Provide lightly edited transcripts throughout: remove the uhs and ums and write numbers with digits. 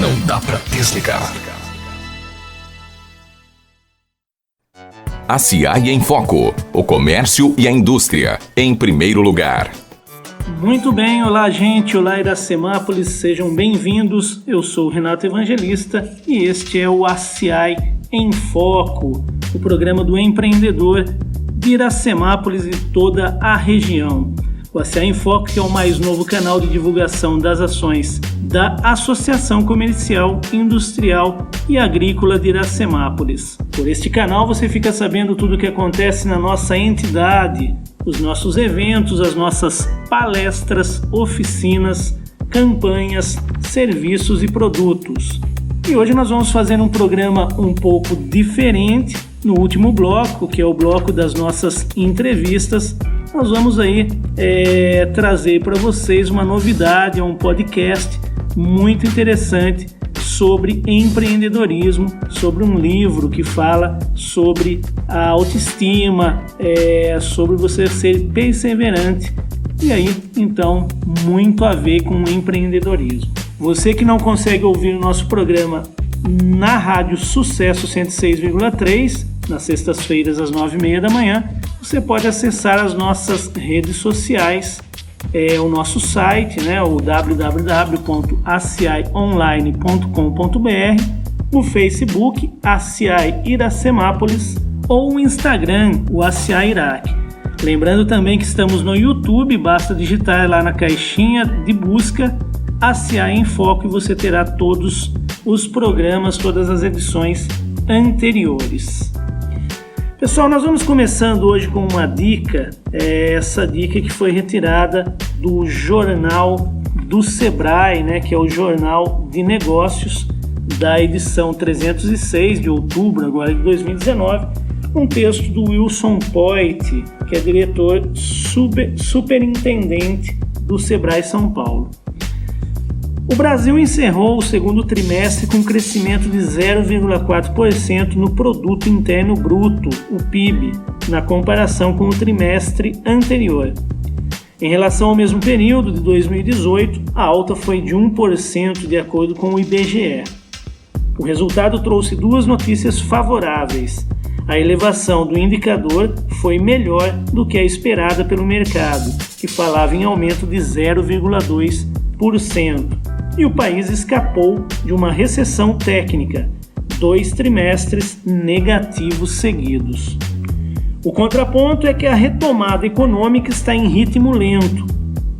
Não dá pra desligar. ACI em Foco. O comércio e a indústria, em primeiro lugar. Muito bem, olá gente, olá Iracemápolis, sejam bem-vindos. Eu sou o Renato Evangelista e este é o ACI em Foco, o programa do empreendedor de Iracemápolis e toda a região. O ACI em Foco é o mais novo canal de divulgação das ações da Associação Comercial, Industrial e Agrícola de Iracemápolis. Por este canal você fica sabendo tudo o que acontece na nossa entidade, os nossos eventos, as nossas palestras, oficinas, campanhas, serviços e produtos. E hoje nós vamos fazer um programa um pouco diferente. No último bloco, que é o bloco das nossas entrevistas, nós vamos aí trazer para vocês uma novidade, um podcast muito interessante sobre empreendedorismo, sobre um livro que fala sobre a autoestima, sobre você ser perseverante e aí, então, muito a ver com o empreendedorismo. Você que não consegue ouvir o nosso programa na Rádio Sucesso 106,3, nas sextas-feiras às 9h30 da manhã, você pode acessar as nossas redes sociais, o nosso site, o www.acionline.com.br, o Facebook, ACI Iracemápolis, ou o Instagram, o ACI Iraque. Lembrando também que estamos no YouTube, basta digitar lá na caixinha de busca ACI em Foco e você terá todos os programas, todas as edições anteriores. Pessoal, nós vamos começando hoje com uma dica, essa dica que foi retirada do jornal do Sebrae, que é o Jornal de Negócios da edição 306 de outubro agora de 2019, um texto do Wilson Poit, que é diretor superintendente do Sebrae São Paulo. O Brasil encerrou o segundo trimestre com um crescimento de 0,4% no Produto Interno Bruto, o PIB, na comparação com o trimestre anterior. Em relação ao mesmo período de 2018, a alta foi de 1% de acordo com o IBGE. O resultado trouxe duas notícias favoráveis. A elevação do indicador foi melhor do que a esperada pelo mercado, que falava em aumento de 0,2%. E o país escapou de uma recessão técnica, 2 trimestres negativos seguidos. O contraponto é que a retomada econômica está em ritmo lento.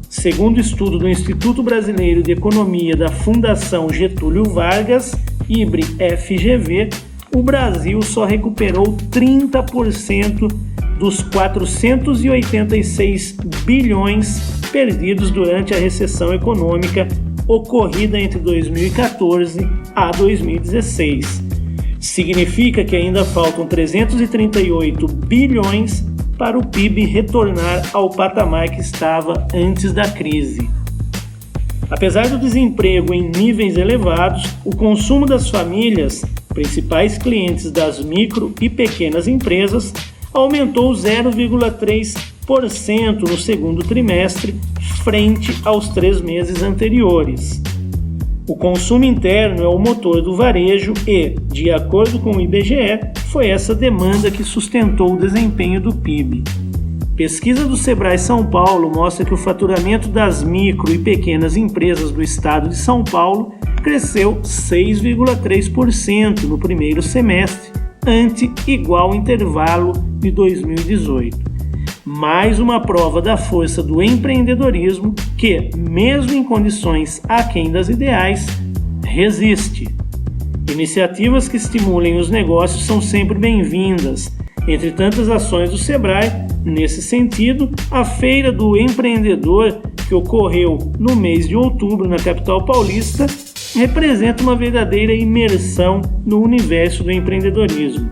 Segundo o estudo do Instituto Brasileiro de Economia da Fundação Getúlio Vargas, IBRE-FGV, o Brasil só recuperou 30% dos 486 bilhões perdidos durante a recessão econômica ocorrida entre 2014 a 2016. Significa que ainda faltam 338 bilhões para o PIB retornar ao patamar que estava antes da crise. Apesar do desemprego em níveis elevados, o consumo das famílias, principais clientes das micro e pequenas empresas, aumentou 0,3% no segundo trimestre, frente aos 3 meses anteriores. O consumo interno é o motor do varejo e, de acordo com o IBGE, foi essa demanda que sustentou o desempenho do PIB. Pesquisa do Sebrae São Paulo mostra que o faturamento das micro e pequenas empresas do estado de São Paulo cresceu 6,3% no primeiro semestre, ante igual intervalo de 2018. Mais uma prova da força do empreendedorismo que, mesmo em condições aquém das ideais, resiste. Iniciativas que estimulem os negócios são sempre bem-vindas. Entre tantas ações do Sebrae, nesse sentido, a Feira do Empreendedor, que ocorreu no mês de outubro na capital paulista, representa uma verdadeira imersão no universo do empreendedorismo.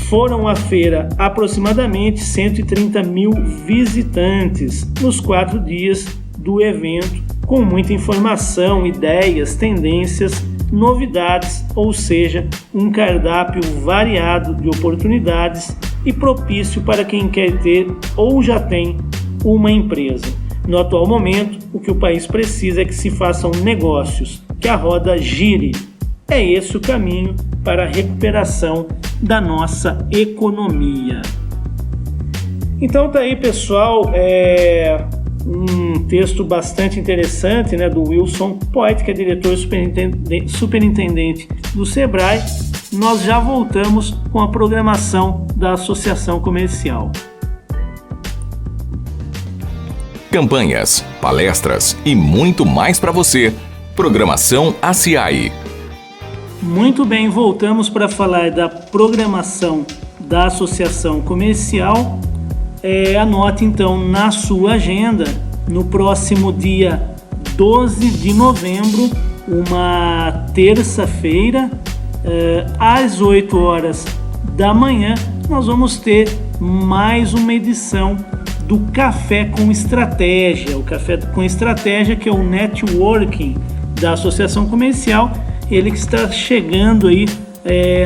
Foram à feira aproximadamente 130 mil visitantes nos 4 dias do evento, com muita informação, ideias, tendências, novidades, ou seja, um cardápio variado de oportunidades e propício para quem quer ter ou já tem uma empresa. No atual momento, o que o país precisa é que se façam negócios, que a roda gire. É esse o caminho para a recuperação da nossa economia. Então tá aí, pessoal, um texto bastante interessante, né, do Wilson Poit, que é diretor superintendente do Sebrae. Nós já voltamos com a programação da Associação Comercial. Campanhas, palestras e muito mais para você. Programação ACI. Muito bem, voltamos para falar da programação da Associação Comercial. Anote então na sua agenda, no próximo dia 12 de novembro, uma terça-feira, às 8 horas da manhã, nós vamos ter mais uma edição do Café com Estratégia. O Café com Estratégia, que é o networking da Associação Comercial, ele que está chegando aí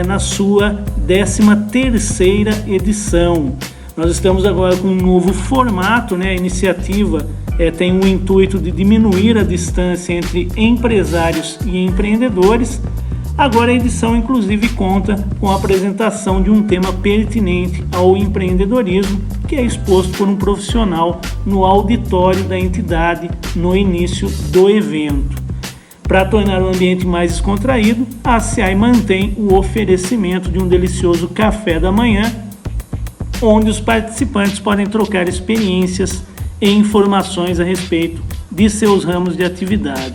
na sua 13ª edição. Nós estamos agora com um novo formato, né? A iniciativa tem o intuito de diminuir a distância entre empresários e empreendedores. Agora a edição, inclusive, conta com a apresentação de um tema pertinente ao empreendedorismo, que é exposto por um profissional no auditório da entidade no início do evento. Para tornar o ambiente mais descontraído, a ACI mantém o oferecimento de um delicioso café da manhã, onde os participantes podem trocar experiências e informações a respeito de seus ramos de atividade.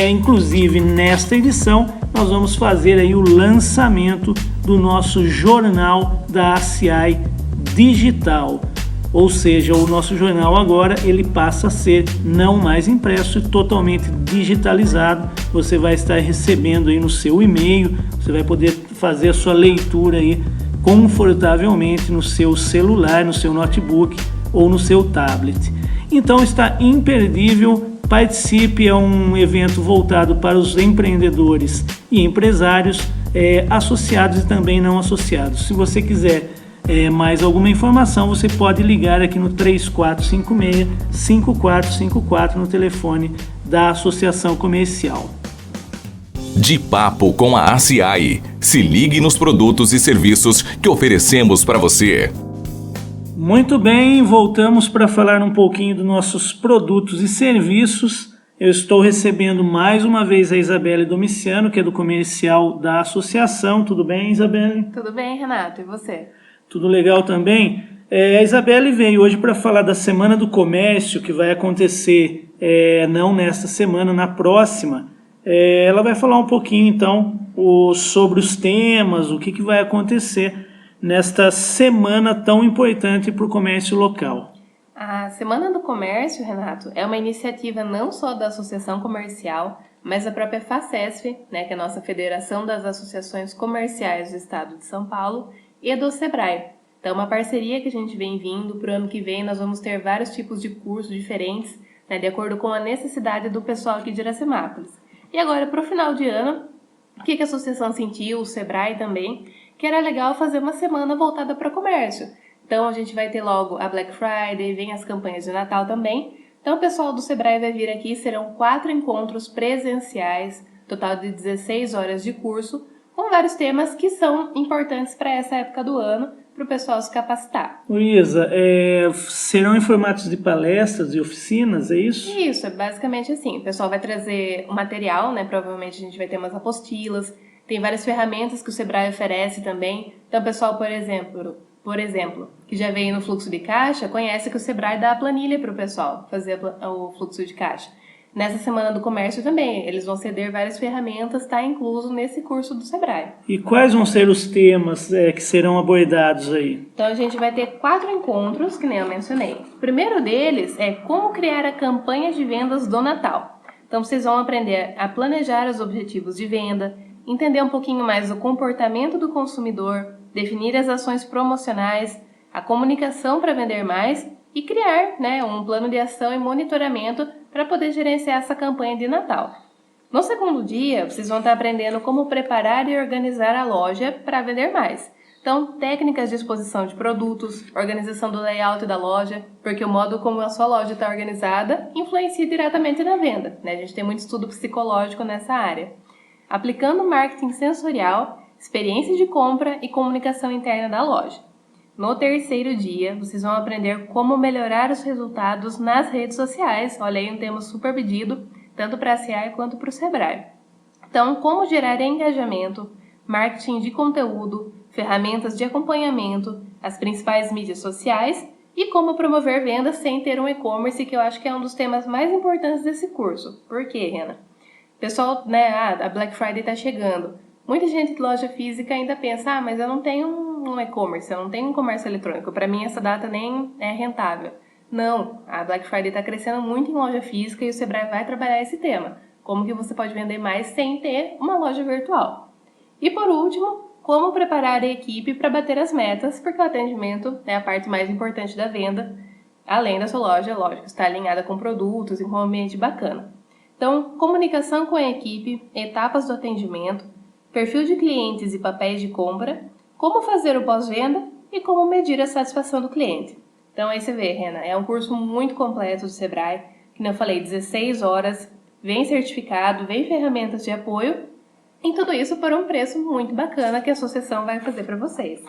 Inclusive, nesta edição, nós vamos fazer aí o lançamento do nosso jornal da ACI Digital. Ou seja, o nosso jornal agora ele passa a ser não mais impresso e totalmente digitalizado. Você vai estar recebendo aí no seu e-mail, você vai poder fazer a sua leitura aí confortavelmente no seu celular, no seu notebook ou no seu tablet. Então está imperdível, participe, é um evento voltado para os empreendedores e empresários, associados e também não associados. Se você quiser mais alguma informação, você pode ligar aqui no 3456-5454 no telefone da Associação Comercial. De papo com a ACI. Se ligue nos produtos e serviços que oferecemos para você. Muito bem, voltamos para falar um pouquinho dos nossos produtos e serviços. Eu estou recebendo mais uma vez a Isabelle Domiciano, que é do comercial da associação. Tudo bem, Isabelle? Tudo bem, Renato. E você? Tudo legal também. A Isabelle veio hoje para falar da Semana do Comércio, que vai acontecer não nesta semana, na próxima. Ela vai falar um pouquinho, então, sobre os temas, o que vai acontecer nesta semana tão importante para o comércio local. A Semana do Comércio, Renato, é uma iniciativa não só da Associação Comercial, mas da própria FACESF, né, que é a nossa Federação das Associações Comerciais do Estado de São Paulo, e do Sebrae. Então, uma parceria que a gente vem vindo. Para o ano que vem, nós vamos ter vários tipos de cursos diferentes, né, de acordo com a necessidade do pessoal aqui de Iracemápolis. E agora, para o final de ano, o que a associação sentiu, o Sebrae também, que era legal fazer uma semana voltada para comércio. Então, a gente vai ter logo a Black Friday, vem as campanhas de Natal também. Então, o pessoal do Sebrae vai vir aqui, serão 4 encontros presenciais, total de 16 horas de curso, com vários temas que são importantes para essa época do ano, para o pessoal se capacitar. Luísa, serão em formatos de palestras e oficinas, é isso? Isso, é basicamente assim. O pessoal vai trazer o material, né? Provavelmente a gente vai ter umas apostilas, tem várias ferramentas que o Sebrae oferece também. Então, o pessoal, por exemplo, que já veio no fluxo de caixa, conhece que o Sebrae dá a planilha para o pessoal fazer o fluxo de caixa. Nessa Semana do Comércio também, eles vão ceder várias ferramentas, está incluso nesse curso do Sebrae. E quais vão ser os temas que serão abordados aí? Então a gente vai ter 4 encontros, que nem eu mencionei. O primeiro deles é como criar a campanha de vendas do Natal. Então vocês vão aprender a planejar os objetivos de venda, entender um pouquinho mais do comportamento do consumidor, definir as ações promocionais, a comunicação para vender mais e criar, né, um plano de ação e monitoramento para poder gerenciar essa campanha de Natal. No segundo dia, vocês vão estar aprendendo como preparar e organizar a loja para vender mais. Então, técnicas de exposição de produtos, organização do layout da loja, porque o modo como a sua loja está organizada influencia diretamente na venda, né? A gente tem muito estudo psicológico nessa área. Aplicando marketing sensorial, experiência de compra e comunicação interna da loja. No terceiro dia, vocês vão aprender como melhorar os resultados nas redes sociais. Olha aí um tema super pedido, tanto para a CI quanto para o Sebrae. Então, como gerar engajamento, marketing de conteúdo, ferramentas de acompanhamento, as principais mídias sociais e como promover vendas sem ter um e-commerce, que eu acho que é um dos temas mais importantes desse curso. Por quê, Rena? Pessoal, né, a Black Friday está chegando. Muita gente de loja física ainda pensa, mas eu não tenho um e-commerce, eu não tenho um comércio eletrônico, para mim essa data nem é rentável. Não, a Black Friday está crescendo muito em loja física e o Sebrae vai trabalhar esse tema. Como que você pode vender mais sem ter uma loja virtual? E por último, como preparar a equipe para bater as metas, porque o atendimento é a parte mais importante da venda, além da sua loja, lógico, estar alinhada com produtos e com um ambiente bacana. Então, comunicação com a equipe, etapas do atendimento, perfil de clientes e papéis de compra, como fazer o pós-venda e como medir a satisfação do cliente. Então aí você vê, Rena, é um curso muito completo do Sebrae, que eu falei, 16 horas, vem certificado, vem ferramentas de apoio, e tudo isso por um preço muito bacana que a associação vai fazer para vocês.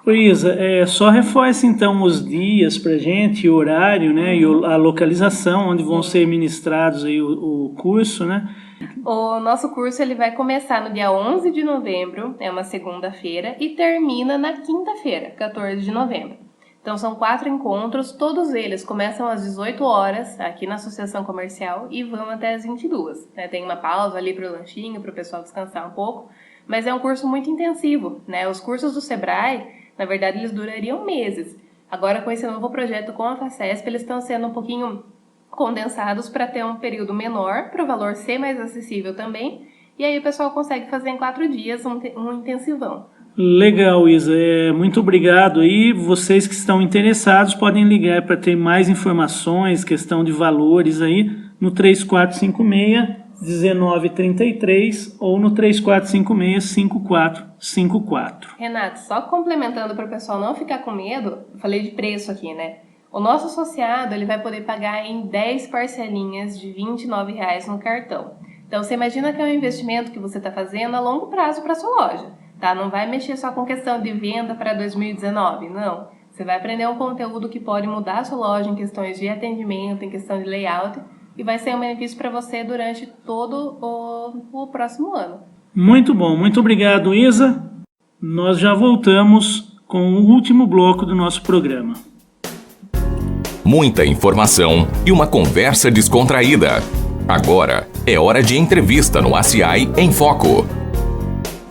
Isa, só reforça então os dias para gente, o horário, né, e a localização onde vão ser ministrados aí o curso, né? O nosso curso ele vai começar no dia 11 de novembro, é uma segunda-feira, e termina na quinta-feira, 14 de novembro. Então são 4 encontros, todos eles começam às 18 horas aqui na Associação Comercial e vão até às 22. Né? Tem uma pausa ali para o lanchinho, para o pessoal descansar um pouco, mas é um curso muito intensivo. Né? Os cursos do Sebrae, na verdade, eles durariam meses. Agora, com esse novo projeto com a FACESP, eles estão sendo um pouquinho condensados para ter um período menor, para o valor ser mais acessível também, e aí o pessoal consegue fazer em 4 dias um intensivão. Legal, Isa. Muito obrigado. E vocês que estão interessados podem ligar para ter mais informações, questão de valores aí, no 3456-1933 ou no 3456-5454. Renato, só complementando para o pessoal não ficar com medo, eu falei de preço aqui, né? O nosso associado ele vai poder pagar em 10 parcelinhas de R$ 29,00 no cartão. Então, você imagina que é um investimento que você está fazendo a longo prazo para a sua loja. Tá? Não vai mexer só com questão de venda para 2019, não. Você vai aprender um conteúdo que pode mudar a sua loja em questões de atendimento, em questão de layout, e vai ser um benefício para você durante todo o próximo ano. Muito bom, muito obrigado, Isa. Nós já voltamos com o último bloco do nosso programa. Muita informação e uma conversa descontraída. Agora é hora de entrevista no ACI em Foco.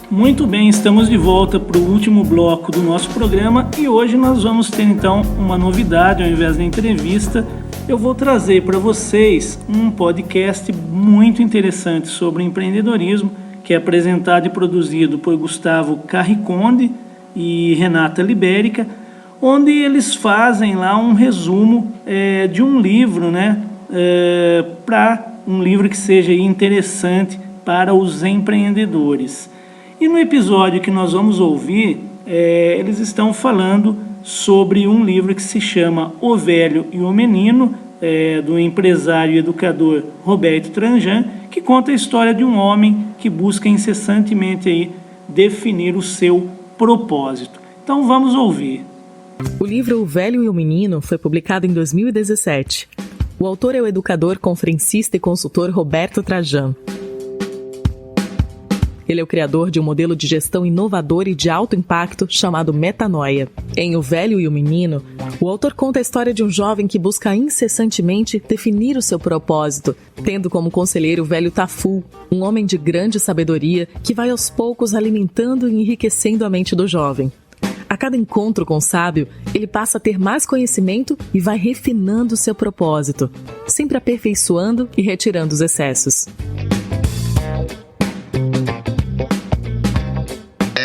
Muito bem, estamos de volta para o último bloco do nosso programa e hoje nós vamos ter então uma novidade. Ao invés da entrevista, eu vou trazer para vocês um podcast muito interessante sobre empreendedorismo, que é apresentado e produzido por Gustavo Carriconde e Renata Libérica, onde eles fazem lá um resumo de um livro, né, para um livro que seja interessante para os empreendedores. E no episódio que nós vamos ouvir, eles estão falando sobre um livro que se chama O Velho e o Menino, do empresário e educador Roberto Tranjan, que conta a história de um homem que busca incessantemente aí definir o seu propósito. Então vamos ouvir. O livro O Velho e o Menino foi publicado em 2017. O autor é o educador, conferencista e consultor Roberto Tranjan. Ele é o criador de um modelo de gestão inovador e de alto impacto chamado Metanoia. Em O Velho e o Menino, o autor conta a história de um jovem que busca incessantemente definir o seu propósito, tendo como conselheiro o velho Tafu, um homem de grande sabedoria que vai aos poucos alimentando e enriquecendo a mente do jovem. A cada encontro com o sábio, ele passa a ter mais conhecimento e vai refinando o seu propósito, sempre aperfeiçoando e retirando os excessos.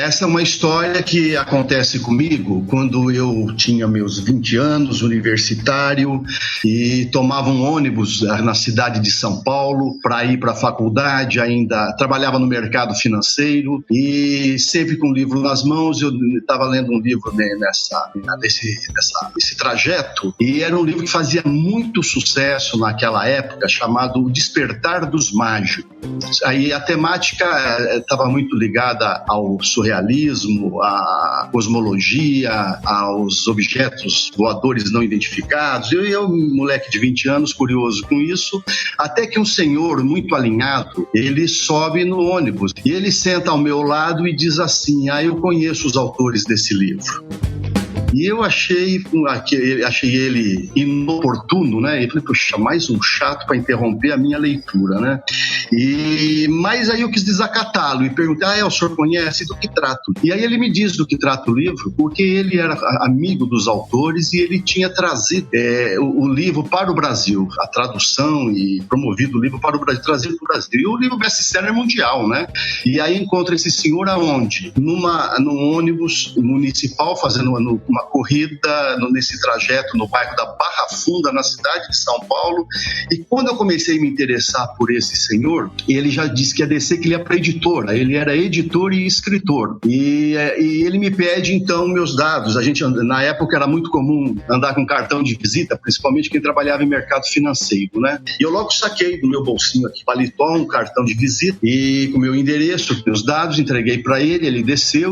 Essa é uma história que acontece comigo quando eu tinha meus 20 anos, universitário, e tomava um ônibus na cidade de São Paulo para ir para a faculdade, ainda trabalhava no mercado financeiro e sempre com um livro nas mãos. Eu estava lendo um livro nesse trajeto, e era um livro que fazia muito sucesso naquela época, chamado O Despertar dos Mágicos. Aí a temática estava muito ligada ao surrealismo, à cosmologia, aos objetos voadores não identificados. Eu, moleque de 20 anos, curioso com isso, até que um senhor muito alinhado, ele sobe no ônibus e ele senta ao meu lado e diz assim: eu conheço os autores desse livro. E eu achei ele inoportuno, né? E falei, puxa, mais um chato para interromper a minha leitura, né? Mas aí eu quis desacatá-lo e perguntei: o senhor conhece? Do que trato? E aí ele me diz do que trata o livro, porque ele era amigo dos autores e ele tinha trazido o livro para o Brasil, a tradução e promovido o livro para o Brasil, trazido para o Brasil. E o livro best-seller mundial, né? E aí encontra esse senhor aonde? Num ônibus municipal, fazendo uma corrida nesse trajeto no bairro da Barra Funda, na cidade de São Paulo. E quando eu comecei a me interessar por esse senhor, ele já disse que ia descer, que ele ia para editora. Ele era editor e escritor. E ele me pede, então, meus dados. Na época era muito comum andar com cartão de visita, principalmente quem trabalhava em mercado financeiro, né? E eu logo saquei do meu bolsinho aqui, paletó, um cartão de visita, e com meu endereço, meus dados, entreguei para ele desceu.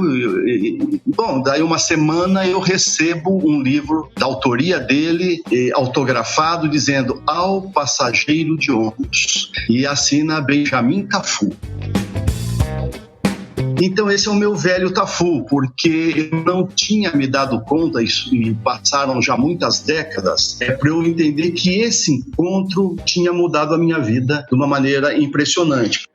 Bom, daí uma semana eu recebo um livro da autoria dele, autografado, dizendo Ao Passageiro de Ônibus, e assina Benjamin Tafu. Então esse é o meu velho Tafu, porque eu não tinha me dado conta, e passaram já muitas décadas, para eu entender que esse encontro tinha mudado a minha vida de uma maneira impressionante.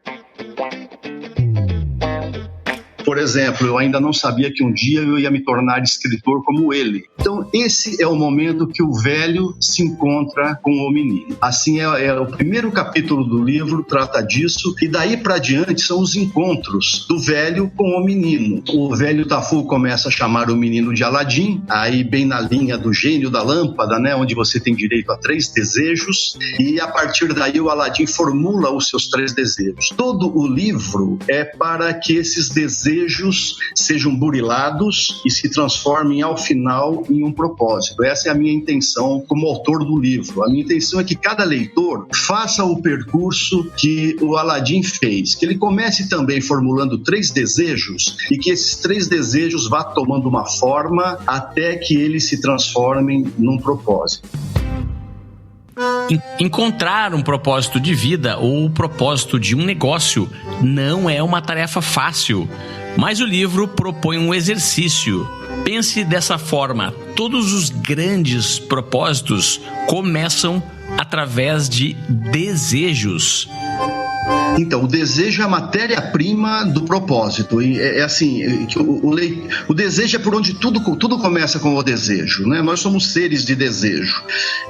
Por exemplo, eu ainda não sabia que um dia eu ia me tornar escritor como ele. Então, esse é o momento que o velho se encontra com o menino. Assim, é o primeiro capítulo do livro, trata disso, e daí para diante são os encontros do velho com o menino. O velho Tafu começa a chamar o menino de Aladim, aí bem na linha do gênio da lâmpada, né, onde você tem direito a 3 desejos, e a partir daí o Aladim formula os seus 3 desejos. Todo o livro é para que esses desejos sejam burilados e se transformem ao final em um propósito. Essa é a minha intenção como autor do livro. A minha intenção é que cada leitor faça o percurso que o Aladim fez, que ele comece também formulando 3 desejos e que esses 3 desejos vá tomando uma forma até que eles se transformem num propósito. Encontrar um propósito de vida ou o propósito de um negócio não é uma tarefa fácil, mas o livro propõe um exercício. Pense dessa forma: todos os grandes propósitos começam através de desejos. Então, o desejo é a matéria-prima do propósito. E é assim, o desejo é por onde tudo começa com o desejo, né? Nós somos seres de desejo.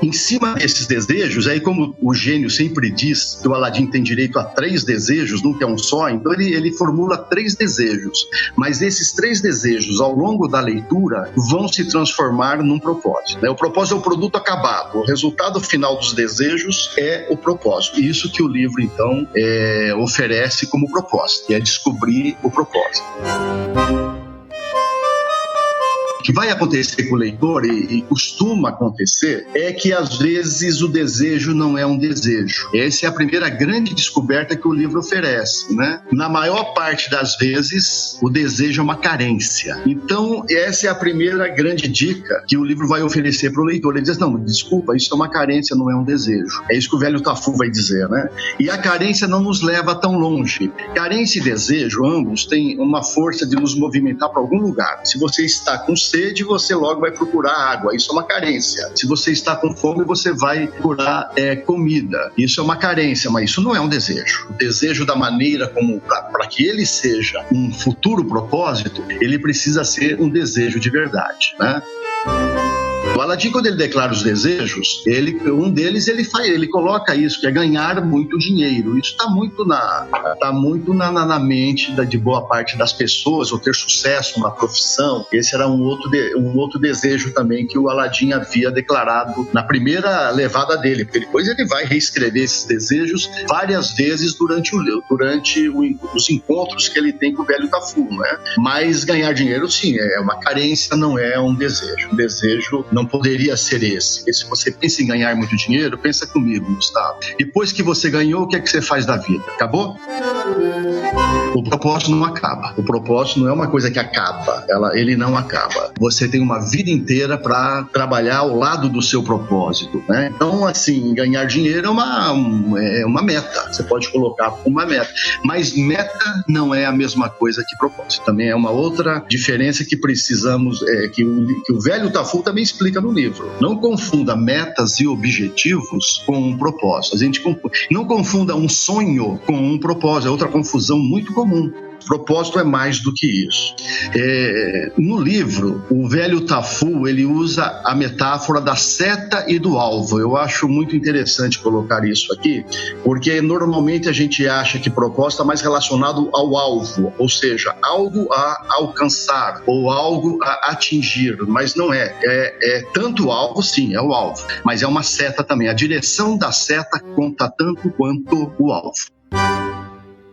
Em cima desses desejos, aí como o gênio sempre diz que o Aladim tem direito a 3 desejos, nunca é um só, então ele formula 3 desejos. Mas esses 3 desejos, ao longo da leitura, vão se transformar num propósito, né? O propósito é o produto acabado. O resultado final dos desejos é o propósito. Isso que o livro, então, oferece como propósito, é descobrir o propósito. O que vai acontecer com o leitor, e costuma acontecer, é que às vezes o desejo não é um desejo. Essa é a primeira grande descoberta que o livro oferece, né? Na maior parte das vezes, o desejo é uma carência. Então, essa é a primeira grande dica que o livro vai oferecer para o leitor. Ele diz: não, desculpa, isso é uma carência, não é um desejo. É isso que o velho Tafu vai dizer, né? E a carência não nos leva tão longe. Carência e desejo, ambos, têm uma força de nos movimentar para algum lugar. Se você está com sede, você logo vai procurar água. Isso é uma carência. Se você está com fome, você vai procurar comida. Isso é uma carência, mas isso não é um desejo. O desejo, da maneira como, para que ele seja um futuro propósito, ele precisa ser um desejo de verdade, né? O Aladim, quando ele declara os desejos, um deles ele coloca isso, que é ganhar muito dinheiro. Isso está muito na mente de boa parte das pessoas, ou ter sucesso na profissão. Esse era um outro desejo também que o Aladim havia declarado na primeira levada dele, porque depois ele vai reescrever esses desejos várias vezes durante os encontros que ele tem com o velho Tafu, né? Mas ganhar dinheiro, sim, é uma carência, não é um desejo. O desejo não poderia ser esse. E se você pensa em ganhar muito dinheiro, pensa comigo, Gustavo. Depois que você ganhou, o que é que você faz da vida? Acabou? O propósito não acaba. O propósito não é uma coisa que acaba. Ele não acaba. Você tem uma vida inteira para trabalhar ao lado do seu propósito, né? Então, assim, ganhar dinheiro é uma meta. Você pode colocar uma meta. Mas meta não é a mesma coisa que propósito. Também é uma outra diferença que precisamos, que o velho Tafu também explica no livro. Não confunda metas e objetivos com um propósito. A gente não confunda um sonho com um propósito. É outra confusão muito comum. Propósito é mais do que isso. No livro, o velho Tafu, ele usa a metáfora da seta e do alvo. Eu acho muito interessante colocar isso aqui, porque normalmente a gente acha que propósito é mais relacionado ao alvo, ou seja, algo a alcançar ou algo a atingir, mas não é. É tanto o alvo, sim, é o alvo, mas é uma seta também. A direção da seta conta tanto quanto o alvo.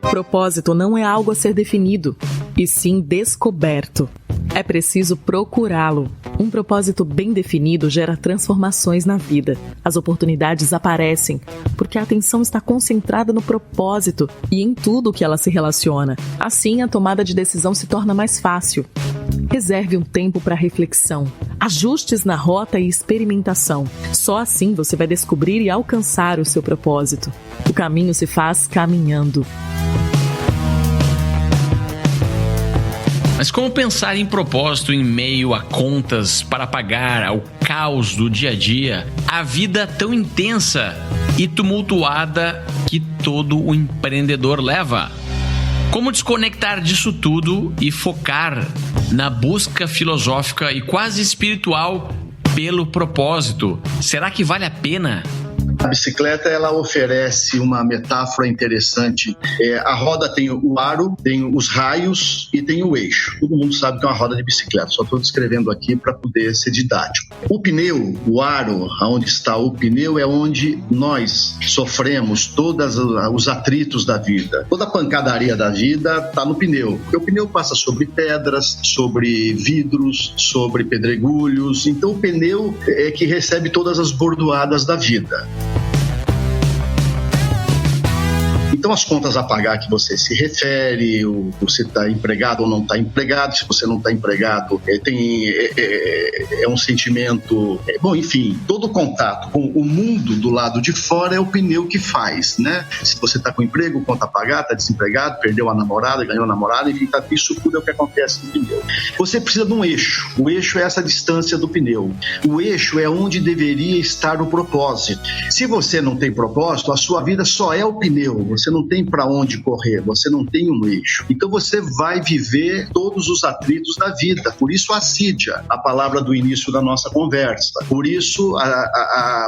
Propósito não é algo a ser definido, e sim descoberto. É preciso procurá-lo. Um propósito bem definido gera transformações na vida. As oportunidades aparecem, porque a atenção está concentrada no propósito e em tudo que ela se relaciona. Assim, a tomada de decisão se torna mais fácil. Reserve um tempo para reflexão, ajustes na rota e experimentação. Só assim você vai descobrir e alcançar o seu propósito. O caminho se faz caminhando. Mas como pensar em propósito em meio a contas para pagar, ao caos do dia a dia, a vida tão intensa e tumultuada que todo o empreendedor leva? Como desconectar disso tudo e focar na busca filosófica e quase espiritual pelo propósito? Será que vale a pena? A bicicleta, ela oferece uma metáfora interessante. A roda tem o aro, tem os raios e tem o eixo. Todo mundo sabe que é uma roda de bicicleta, só estou descrevendo aqui para poder ser didático. O pneu, o aro, onde está o pneu, é onde nós sofremos todos os atritos da vida. Toda a pancadaria da vida está no pneu, porque o pneu passa sobre pedras, sobre vidros, sobre pedregulhos. Então o pneu é que recebe todas as bordoadas da vida. Então, as contas a pagar que você se refere, você está empregado ou não está empregado, se você não está empregado, é um sentimento... Bom, enfim, todo contato com o mundo do lado de fora é o pneu que faz, né? Se você está com emprego, conta a pagar, está desempregado, perdeu a namorada, ganhou a namorada, enfim, isso tudo é o que acontece no pneu. Você precisa de um eixo. O eixo é essa distância do pneu. O eixo é onde deveria estar o propósito. Se você não tem propósito, a sua vida só é o pneu. Você não tem para onde correr, você não tem um eixo. Então você vai viver todos os atritos da vida. Por isso a assídia, a palavra do início da nossa conversa. Por isso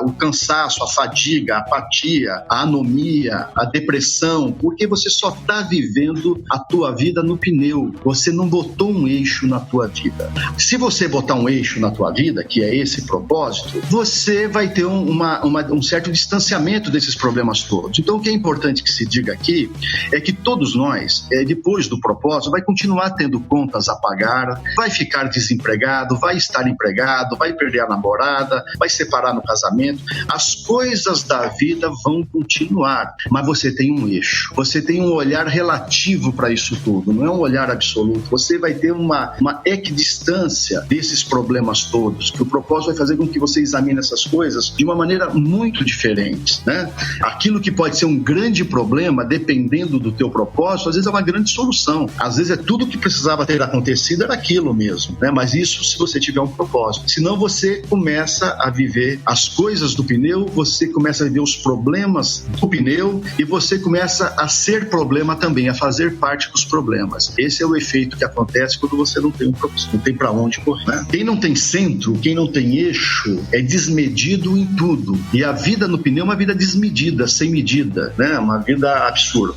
o cansaço, a fadiga, a apatia, a anomia, a depressão, porque você só está vivendo a tua vida no pneu. Você não botou um eixo na tua vida. Se você botar um eixo na tua vida, que é esse propósito, você vai ter um certo distanciamento desses problemas todos. Então o que é importante que se diga aqui é que todos nós, depois do propósito, vai continuar tendo contas a pagar, vai ficar desempregado, vai estar empregado, vai perder a namorada, vai separar no casamento. As coisas da vida vão continuar, mas você tem um eixo, você tem um olhar relativo para isso tudo, não é um olhar absoluto. Você vai ter uma equidistância desses problemas todos, que o propósito vai fazer com que você examine essas coisas de uma maneira muito diferente, né? Aquilo que pode ser um grande problema problema, dependendo do teu propósito, às vezes é uma grande solução. Às vezes é tudo o que precisava ter acontecido, era aquilo mesmo, né? Mas isso se você tiver um propósito. Senão você começa a viver as coisas do pneu, você começa a viver os problemas do pneu e você começa a ser problema também, a fazer parte dos problemas. Esse é o efeito que acontece quando você não tem um propósito, não tem para onde correr, né? Quem não tem centro, quem não tem eixo, é desmedido em tudo. E a vida no pneu é uma vida desmedida, sem medida, né? Uma vida absurda.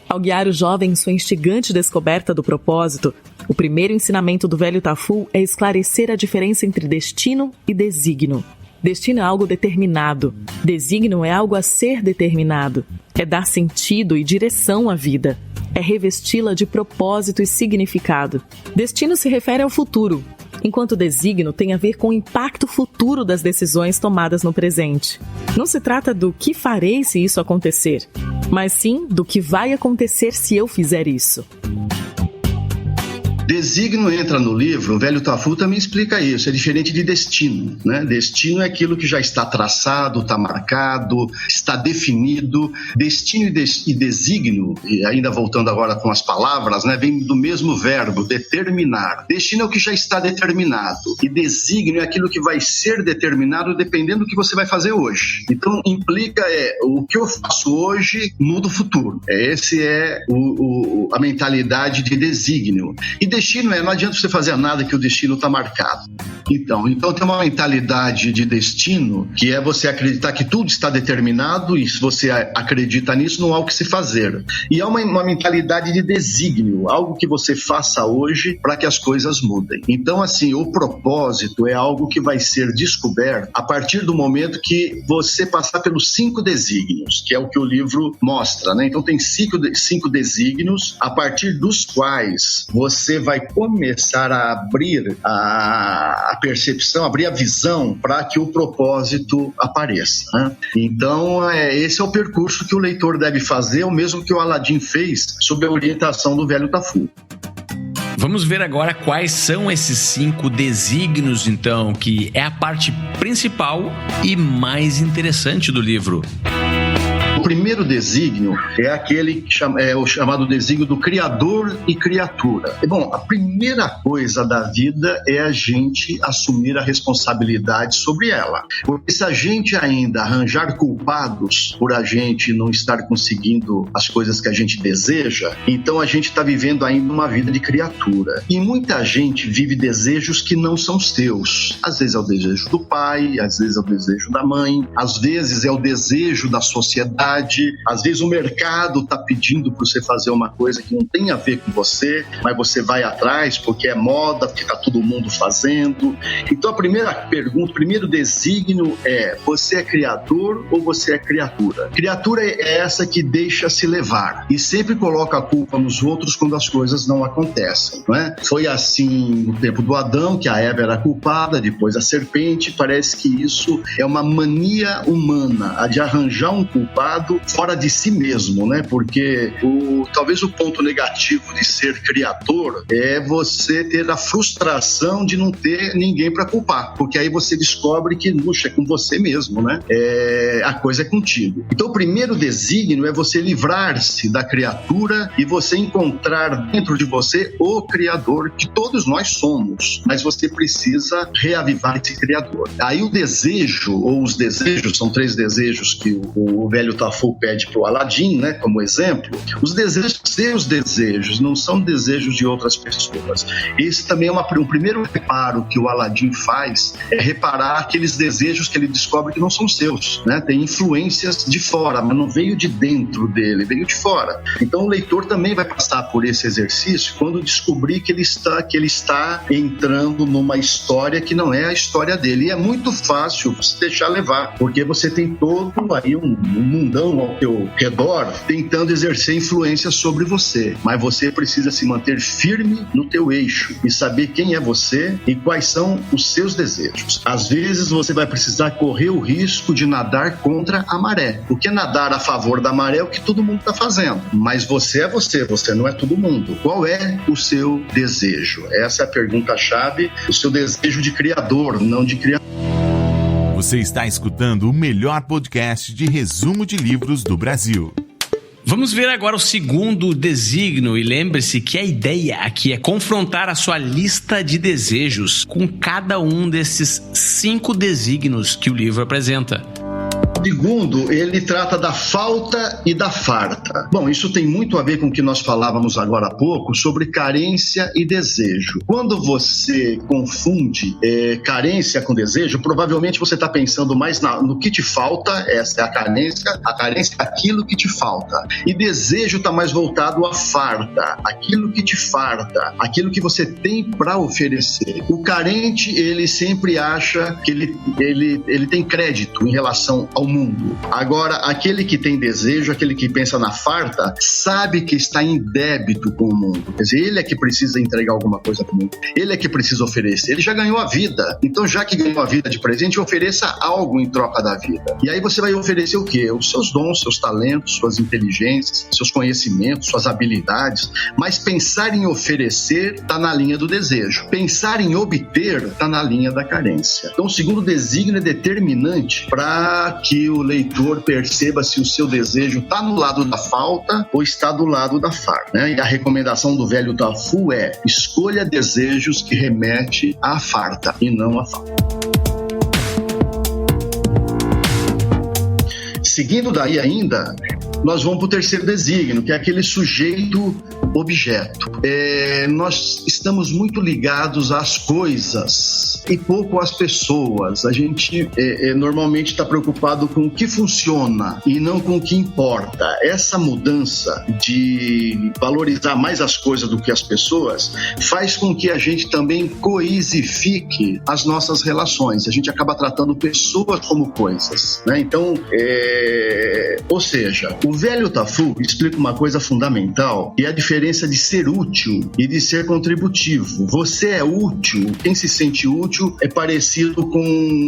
Ao guiar o jovem em sua instigante descoberta do propósito, o primeiro ensinamento do velho Tafur é esclarecer a diferença entre destino e desígnio. Destino é algo determinado, desígnio é algo a ser determinado, é dar sentido e direção à vida, é revesti-la de propósito e significado. Destino se refere ao futuro, enquanto desígnio tem a ver com o impacto futuro das decisões tomadas no presente. Não se trata do que farei se isso acontecer, mas sim do que vai acontecer se eu fizer isso. Desígnio entra no livro, o velho Tafur também explica isso, é diferente de destino, né? Destino é aquilo que já está traçado, está marcado, está definido. Destino e desígnio, e ainda voltando agora com as palavras, né, vem do mesmo verbo, determinar. Destino é o que já está determinado e desígnio é aquilo que vai ser determinado dependendo do que você vai fazer hoje. Então implica o que eu faço hoje muda o futuro. Esse é a mentalidade de desígnio. E destino não adianta você fazer nada que o destino está marcado. Então tem uma mentalidade de destino que é você acreditar que tudo está determinado e se você acredita nisso não há o que se fazer. E há uma mentalidade de desígnio, algo que você faça hoje para que as coisas mudem. Então assim, o propósito é algo que vai ser descoberto a partir do momento que você passar pelos 5 desígnios, que é o que o livro mostra, né? Então tem 5 desígnios a partir dos quais você vai começar a abrir a percepção, abrir a visão para que o propósito apareça, né? Então, esse é o percurso que o leitor deve fazer, o mesmo que o Aladim fez sob a orientação do velho Tafur. Vamos ver agora quais são esses 5 desígnios, então, que é a parte principal e mais interessante do livro. O primeiro desígnio é aquele que é o chamado desígnio do Criador e criatura. Bom, a primeira coisa da vida é a gente assumir a responsabilidade sobre ela. Porque se a gente ainda arranjar culpados por a gente não estar conseguindo as coisas que a gente deseja, então a gente está vivendo ainda uma vida de criatura. E muita gente vive desejos que não são seus. Às vezes é o desejo do pai, às vezes é o desejo da mãe, às vezes é o desejo da sociedade. Às vezes o mercado está pedindo para você fazer uma coisa que não tem a ver com você, mas você vai atrás porque é moda, porque está todo mundo fazendo. Então a primeira pergunta, o primeiro desígnio é: você é criador ou você é criatura? Criatura é essa que deixa se levar e sempre coloca a culpa nos outros quando as coisas não acontecem, não é? Foi assim no tempo do Adão, que a Eva era culpada, depois a serpente. Parece que isso é uma mania humana, a de arranjar um culpado fora de si mesmo, né? Porque talvez o ponto negativo de ser criador é você ter a frustração de não ter ninguém para culpar, porque aí você descobre que, puxa, é com você mesmo, né? A coisa é contigo. Então o primeiro desígnio é você livrar-se da criatura e você encontrar dentro de você o Criador que todos nós somos, mas você precisa reavivar esse Criador. Aí o desejo, ou os desejos, são 3 desejos que o velho Tafur pede para o Aladim, né, como exemplo. Os desejos, seus desejos, não são desejos de outras pessoas. Esse também é um primeiro reparo que o Aladim faz, é reparar aqueles desejos que ele descobre que não são seus, né? Tem influências de fora, mas não veio de dentro dele, veio de fora. Então o leitor também vai passar por esse exercício quando descobrir que ele está entrando numa história que não é a história dele. E é muito fácil se deixar levar, porque você tem todo aí um mundão ao teu redor tentando exercer influência sobre você, mas você precisa se manter firme no teu eixo e saber quem é você e quais são os seus desejos. Às vezes você vai precisar correr o risco de nadar contra a maré, porque nadar a favor da maré é o que todo mundo está fazendo, mas você é você não é todo mundo. Qual é o seu desejo? Essa é a pergunta-chave, o seu desejo de criador, não de criador. Você está escutando o melhor podcast de resumo de livros do Brasil. Vamos ver agora o segundo desígnio e lembre-se que a ideia aqui é confrontar a sua lista de desejos com cada um desses 5 desígnios que o livro apresenta. Segundo, ele trata da falta e da farta. Bom, isso tem muito a ver com o que nós falávamos agora há pouco sobre carência e desejo. Quando você confunde carência com desejo, provavelmente você está pensando mais no que te falta, essa é a carência é aquilo que te falta. E desejo está mais voltado à farta, aquilo que te farta, aquilo que você tem para oferecer. O carente, ele sempre acha que ele tem crédito em relação ao mundo. Agora, aquele que tem desejo, aquele que pensa na farta, sabe que está em débito com o mundo. Quer dizer, ele é que precisa entregar alguma coisa para o mundo. Ele é que precisa oferecer. Ele já ganhou a vida. Então, já que ganhou a vida de presente, ofereça algo em troca da vida. E aí você vai oferecer o quê? Os seus dons, seus talentos, suas inteligências, seus conhecimentos, suas habilidades. Mas pensar em oferecer está na linha do desejo. Pensar em obter está na linha da carência. Então, o segundo desígnio é determinante para que o leitor perceba se o seu desejo está no lado da falta ou está do lado da farta, né? E a recomendação do velho Tafu é: escolha desejos que remete à farta e não à falta. Seguindo daí ainda, nós vamos para o terceiro desígnio, que é aquele sujeito-objeto. Nós estamos muito ligados às coisas e pouco às pessoas. A gente normalmente está preocupado com o que funciona e não com o que importa. Essa mudança de valorizar mais as coisas do que as pessoas faz com que a gente também coisifique as nossas relações. A gente acaba tratando pessoas como coisas, né? Então, ou seja, o velho Tafu explica uma coisa fundamental, que é a diferença de ser útil e de ser contributivo. Você é útil, quem se sente útil é parecido com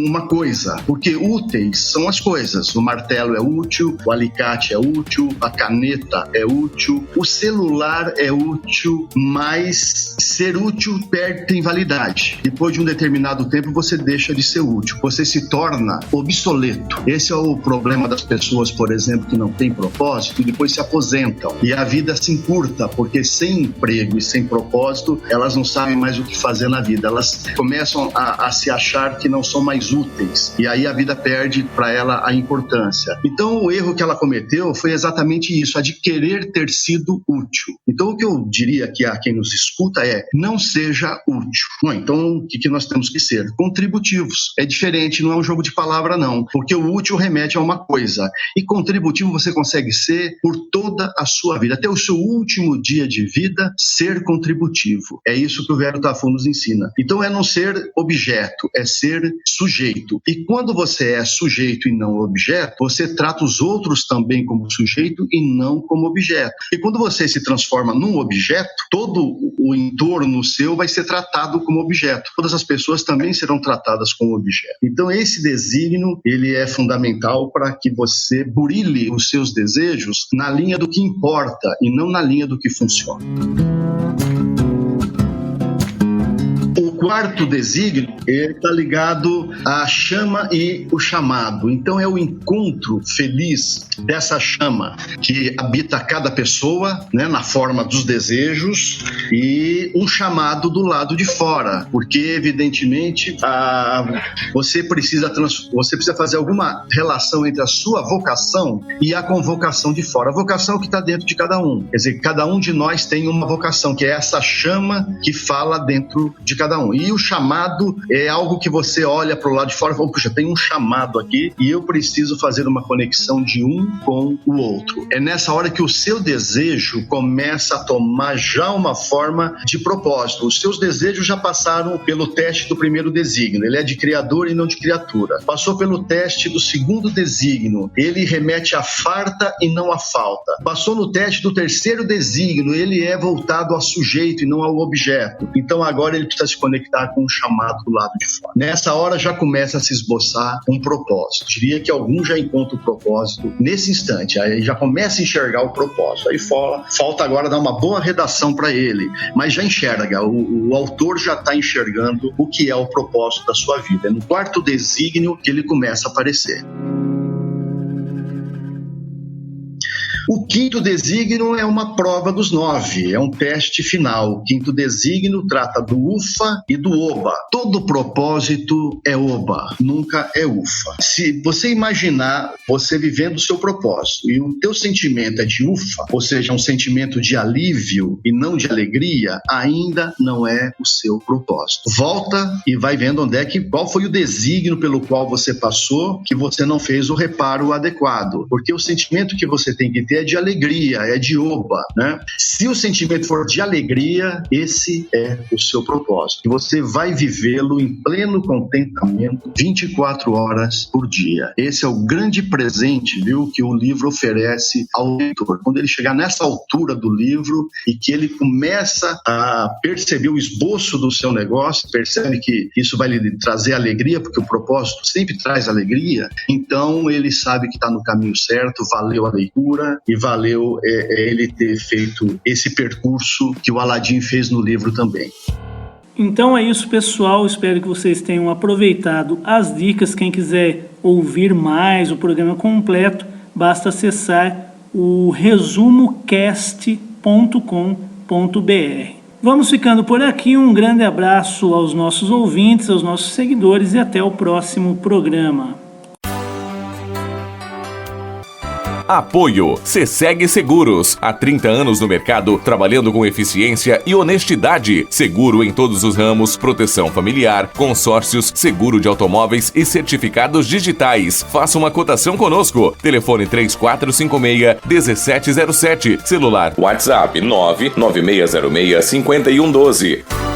uma coisa, porque úteis são as coisas. O martelo é útil, o alicate é útil, a caneta é útil, o celular é útil, mas ser útil tem validade. Depois de um determinado tempo você deixa de ser útil, você se torna obsoleto. Esse é o problema das pessoas, por exemplo, que não têm propósito e depois se aposentam. E a vida se encurta, porque sem emprego e sem propósito, elas não sabem mais o que fazer na vida. Elas começam a se achar que não são mais úteis. E aí a vida perde para ela a importância. Então o erro que ela cometeu foi exatamente isso, a de querer ter sido útil. Então o que eu diria aqui a quem nos escuta é: não seja útil. Bom, então o que nós temos que ser? Contributivos. É diferente, não é um jogo de palavra não, porque o útil remete a uma coisa. E contributivo você consegue ser por toda a sua vida, até o seu último dia de vida, ser contributivo. É isso que o velho Tafu nos ensina. Então é não ser objeto, é ser sujeito. E quando você é sujeito e não objeto, você trata os outros também como sujeito e não como objeto. E quando você se transforma num objeto, todo o entorno seu vai ser tratado como objeto. Todas as pessoas também serão tratadas como objeto. Então esse desígnio, ele é fundamental para que você burile os seus desejos na linha do que importa e não na linha do que funciona. O quarto desígnio está ligado à chama e o chamado. Então é o encontro feliz dessa chama que habita cada pessoa, né, na forma dos desejos, e um chamado do lado de fora, porque evidentemente você precisa fazer alguma relação entre a sua vocação e a convocação de fora. A vocação que está dentro de cada um. Quer dizer, cada um de nós tem uma vocação, que é essa chama que fala dentro de cada um. desligam. E o chamado é algo que você olha para o lado de fora e fala, puxa, tem um chamado aqui e eu preciso fazer uma conexão de um com o outro. É nessa hora que o seu desejo começa a tomar já uma forma de propósito. Os seus desejos já passaram pelo teste do primeiro desígnio, ele é de criador e não de criatura. Passou pelo teste do segundo desígnio, ele remete à farta e não à falta. Passou no teste do terceiro desígnio, ele é voltado ao sujeito e não ao objeto. Então agora ele precisa se conectar com o chamado do lado de fora. Nessa hora já começa a se esboçar um propósito. Diria que algum já encontra o propósito nesse instante, aí já começa a enxergar o propósito. Aí falta agora dar uma boa redação para ele, mas já enxerga, o autor já está enxergando o que é o propósito da sua vida. É no quarto desígnio que ele começa a aparecer. O quinto desígnio é uma prova dos 9, é um teste final. O quinto desígnio trata do ufa e do oba. Todo propósito é oba, nunca é ufa. Se você imaginar você vivendo o seu propósito e o teu sentimento é de ufa, ou seja, um sentimento de alívio e não de alegria, ainda não é o seu propósito. Volta e vai vendo qual foi o desígnio pelo qual você passou, que você não fez o reparo adequado. Porque o sentimento que você tem que ter é de alegria, é de oba, né? Se o sentimento for de alegria, esse é o seu propósito. E você vai vivê-lo em pleno contentamento 24 horas por dia. Esse é o grande presente, viu, que o livro oferece ao leitor. Quando ele chegar nessa altura do livro e que ele começa a perceber o esboço do seu negócio, percebe que isso vai lhe trazer alegria, porque o propósito sempre traz alegria, então ele sabe que está no caminho certo, valeu a leitura e valeu ele ter feito esse percurso que o Aladim fez no livro também. Então é isso, pessoal. Espero que vocês tenham aproveitado as dicas. Quem quiser ouvir mais o programa completo, basta acessar o resumocast.com.br. Vamos ficando por aqui. Um grande abraço aos nossos ouvintes, aos nossos seguidores e até o próximo programa. Apoio Ceseg Seguros. Há 30 anos no mercado, trabalhando com eficiência e honestidade. Seguro em todos os ramos, proteção familiar, consórcios, seguro de automóveis e certificados digitais. Faça uma cotação conosco. Telefone 3456-1707. Celular WhatsApp 99606-5112.